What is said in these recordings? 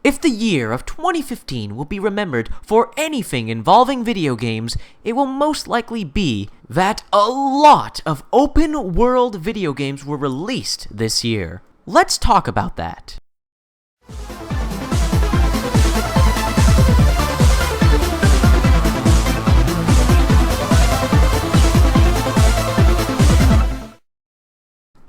If the year of 2015 will be remembered for anything involving video games, it will most likely be that a lot of open-world video games were released this year. Let's talk about that.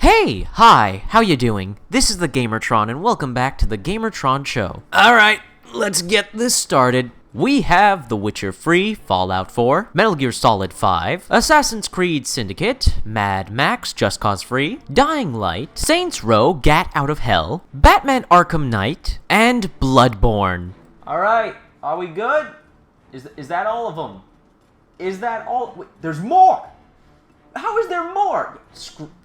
Hey, hi, how you doing? This is the Gamertron and welcome back to the Gamertron Show. Alright, let's get this started. We have The Witcher 3, Fallout 4, Metal Gear Solid 5, Assassin's Creed Syndicate, Mad Max Just Cause 3, Dying Light, Saints Row Gat Out of Hell, Batman Arkham Knight, and Bloodborne. Alright, are we good? Is that all of them? Is that all? Wait, there's more! How is there more?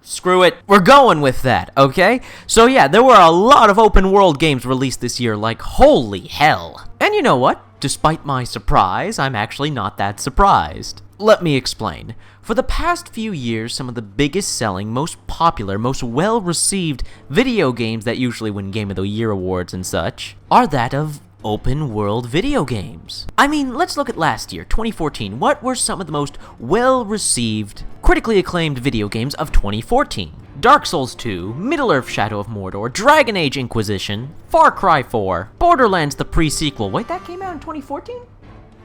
Screw it. We're going with that, okay? So yeah, there were a lot of open world games released this year, like holy hell. And you know what? Despite my surprise, I'm actually not that surprised. Let me explain. For the past few years, some of the biggest selling, most popular, most well-received video games that usually win Game of the Year awards and such are that of open-world video games. I mean, let's look at last year, 2014. What were some of the most well-received, critically acclaimed video games of 2014? Dark Souls 2, Middle-earth Shadow of Mordor, Dragon Age Inquisition, Far Cry 4, Borderlands the pre-sequel. Wait, that came out in 2014?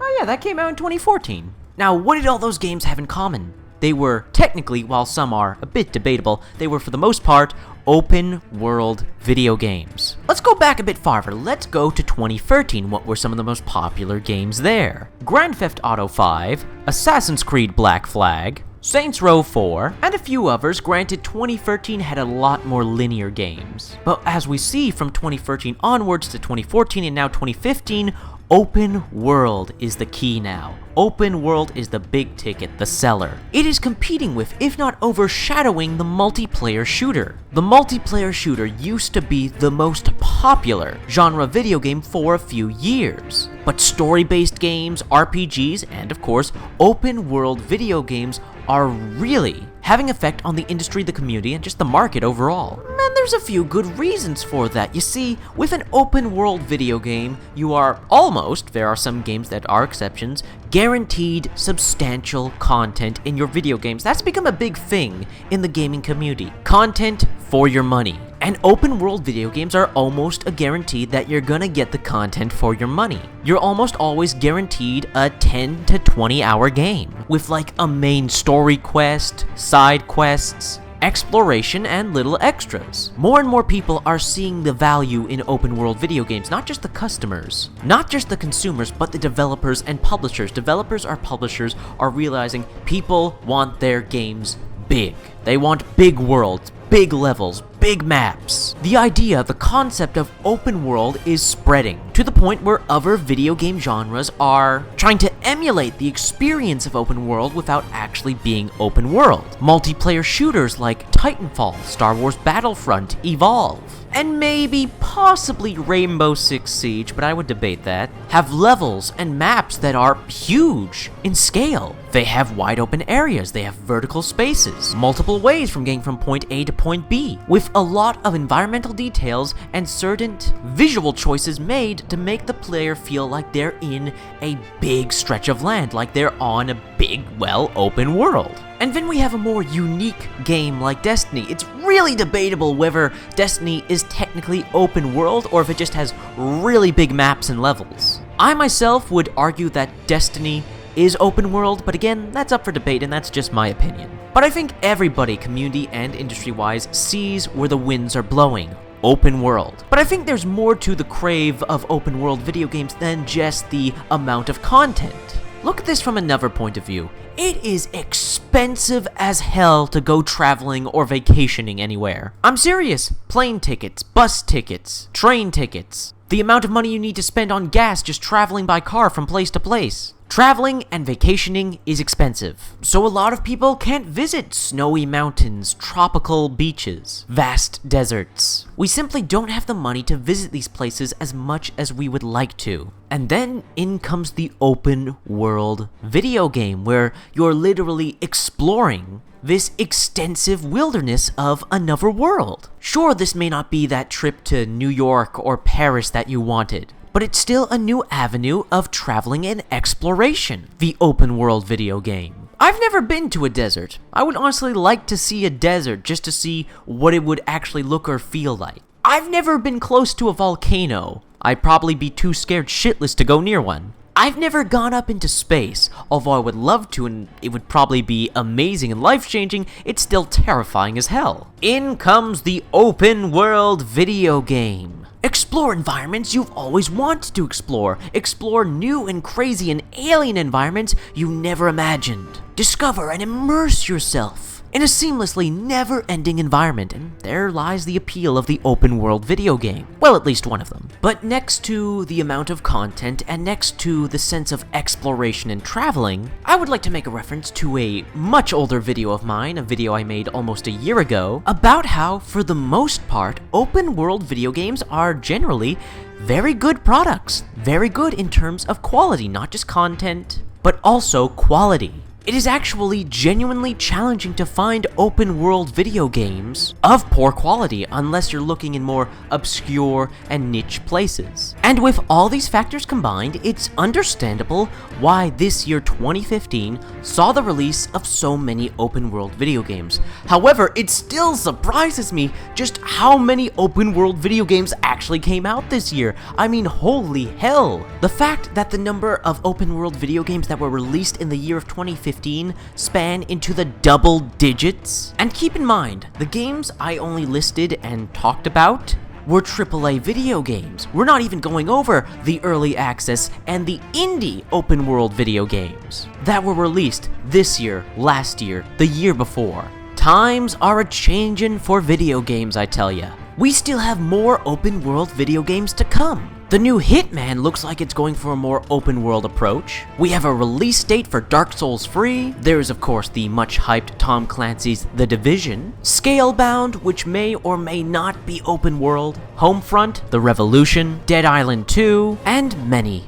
Oh yeah, that came out in 2014. Now, what did all those games have in common? They were technically, while some are a bit debatable, they were for the most part open-world video games. Let's go back a bit farther. Let's go to 2013. What were some of the most popular games there? Grand Theft Auto 5, Assassin's Creed Black Flag, Saints Row 4, and a few others. Granted, 2013 had a lot more linear games. But as we see from 2013 onwards to 2014 and now 2015, open world is the key now. Open world is the big ticket, the seller. It is competing with, if not overshadowing, the multiplayer shooter. The multiplayer shooter used to be the most popular genre video game for a few years. But story-based games, RPGs, and of course, open world video games are really having effect on the industry, the community, and just the market overall. And there's a few good reasons for that. You see, with an open world video game, you are almost, there are some games that are exceptions, guaranteed substantial content in your video games. That's become a big thing in the gaming community. Content for your money. And open world video games are almost a guarantee that you're gonna get the content for your money. You're almost always guaranteed a 10 to 20 hour game with like a main story quest, side quests, exploration, and little extras. More and more people are seeing the value in open world video games, not just the customers, not just the consumers, but the developers and publishers. Developers or publishers are realizing people want their games big. They want big worlds, big levels, big maps. The idea, the concept of open world is spreading to the point where other video game genres are trying to emulate the experience of open world without actually being open world. Multiplayer shooters like Titanfall, Star Wars Battlefront, Evolve, and maybe possibly Rainbow Six Siege, but I would debate that, have levels and maps that are huge in scale. They have wide open areas, they have vertical spaces, multiple ways from getting from point A to point B, with a lot of environmental details and certain visual choices made to make the player feel like they're in a big stretch of land, like they're on a big, well, open world. And then we have a more unique game like Destiny. It's really debatable whether Destiny is technically open world or if it just has really big maps and levels. I myself would argue that Destiny is open world, but again, that's up for debate and that's just my opinion. But I think everybody, community and industry-wise, sees where the winds are blowing. Open world. But I think there's more to the crave of open world video games than just the amount of content. Look at this from another point of view. It is expensive as hell to go traveling or vacationing anywhere. I'm serious. Plane tickets, bus tickets, train tickets. The amount of money you need to spend on gas just traveling by car from place to place. Traveling and vacationing is expensive, so a lot of people can't visit snowy mountains, tropical beaches, vast deserts. We simply don't have the money to visit these places as much as we would like to. And then in comes the open world video game where you're literally exploring this extensive wilderness of another world. Sure, this may not be that trip to New York or Paris that you wanted, but it's still a new avenue of traveling and exploration, the open world video game. I've never been to a desert. I would honestly like to see a desert just to see what it would actually look or feel like. I've never been close to a volcano. I'd probably be too scared shitless to go near one. I've never gone up into space, although I would love to and it would probably be amazing and life-changing, it's still terrifying as hell. In comes the open world video game. Explore environments you've always wanted to explore. Explore new and crazy and alien environments you never imagined. Discover and immerse yourself in a seamlessly never-ending environment, and there lies the appeal of the open-world video game. Well, at least one of them. But next to the amount of content, and next to the sense of exploration and traveling, I would like to make a reference to a much older video of mine, a video I made almost a year ago, about how, for the most part, open-world video games are generally very good products. Very good in terms of quality, not just content, but also quality. It is actually genuinely challenging to find open-world video games of poor quality unless you're looking in more obscure and niche places. And with all these factors combined, it's understandable why this year 2015 saw the release of so many open-world video games. However, it still surprises me just how many open-world video games actually came out this year. I mean, holy hell! The fact that the number of open-world video games that were released in the year of 2015 span into the double digits. And keep in mind, the games I only listed and talked about were AAA video games. We're not even going over the early access and the indie open world video games that were released this year, last year, the year before. Times are a-changin' for video games, I tell ya. We still have more open world video games to come. The new Hitman looks like it's going for a more open world approach. We have a release date for Dark Souls 3. There is of course the much hyped Tom Clancy's The Division. Scalebound, which may or may not be open world. Homefront, The Revolution, Dead Island 2, and many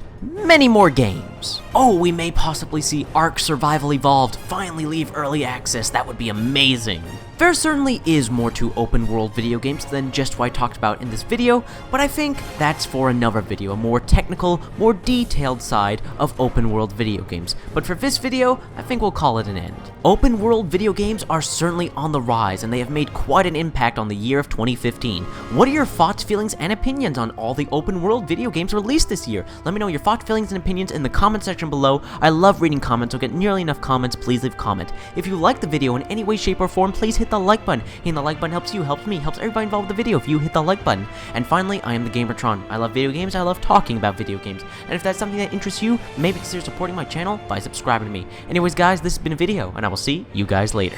more games. Oh, we may possibly see Ark Survival Evolved finally leave early access. That would be amazing. There certainly is more to open world video games than just what I talked about in this video, but I think that's for another video, a more technical, more detailed side of open world video games. But for this video, I think we'll call it an end. Open world video games are certainly on the rise, and they have made quite an impact on the year of 2015. What are your thoughts, feelings, and opinions on all the open world video games released this year? Let me know your thoughts, feelings, and opinions in the comment section below. I love reading comments, so get nearly enough comments, please leave a comment. If you like the video in any way, shape, or form, please hit the like button. Hitting the like button helps you, helps me, helps everybody involved with the video if you hit the like button. And finally, I am the Gamertron. I love video games, I love talking about video games. And if that's something that interests you, maybe consider supporting my channel by subscribing to me. Anyways guys, this has been a video, and I will see you guys later.